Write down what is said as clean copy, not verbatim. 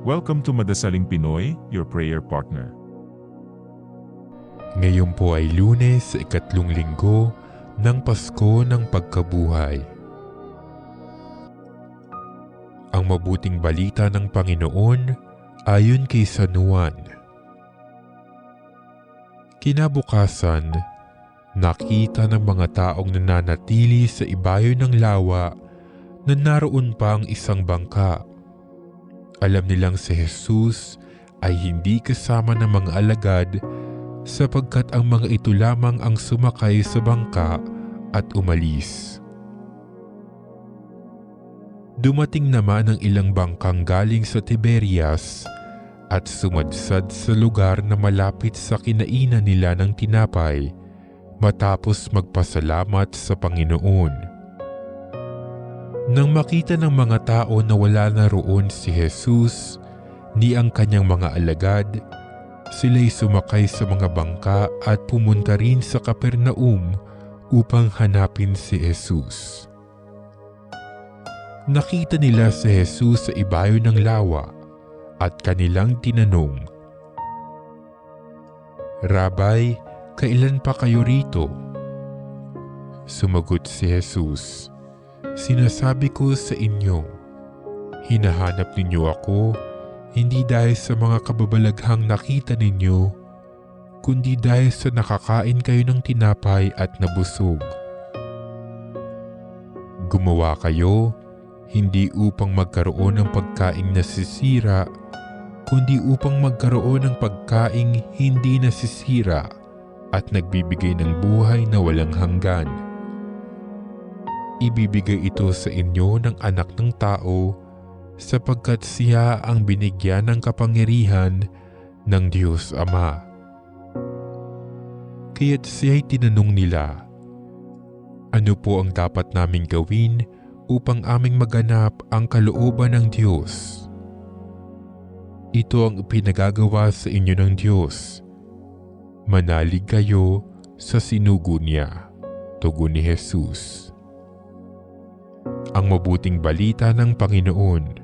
Welcome to Madasaling Pinoy, your prayer partner. Ngayon po ay Lunes sa 3 linggo ng Pasko ng Pagkabuhay. Ang mabuting balita ng Panginoon ayon kay San Juan. Kinabukasan, nakita ng mga taong nananatili sa ibayo ng lawa na naroon pa ang isang bangka. Alam nilang si Jesus ay hindi kasama ng mga alagad sapagkat ang mga ito lamang ang sumakay sa bangka at umalis. Dumating naman ang ilang bangkang galing sa Tiberias at sumadsad sa lugar na malapit sa kinainan nila ng tinapay matapos magpasalamat sa Panginoon. Nang makita ng mga tao na wala na roon si Jesus ni ang kanyang mga alagad, sila'y sumakay sa mga bangka at pumunta rin sa Capernaum upang hanapin si Jesus. Nakita nila si Jesus sa ibayo ng lawa at kanilang tinanong, "Rabay, kailan pa kayo rito?" Sumagot si Jesus, "Sinasabi ko sa inyo, hinahanap ninyo ako hindi dahil sa mga kababalaghang nakita ninyo, kundi dahil sa nakakain kayo ng tinapay at nabusog. Gumawa kayo hindi upang magkaroon ng pagkaing nasisira, kundi upang magkaroon ng pagkaing hindi nasisira at nagbibigay ng buhay na walang hanggan. Ibibigay ito sa inyo ng Anak ng Tao sapagkat siya ang binigyan ng kapangyarihan ng Diyos Ama." Kaya't siya'y tinanong nila, "Ano po ang dapat naming gawin upang aming maganap ang kalooban ng Diyos?" "Ito ang ipinagagawa sa inyo ng Diyos. Manalig kayo sa sinugo niya," tugon ni Jesus. Ang mabuting balita ng Panginoon.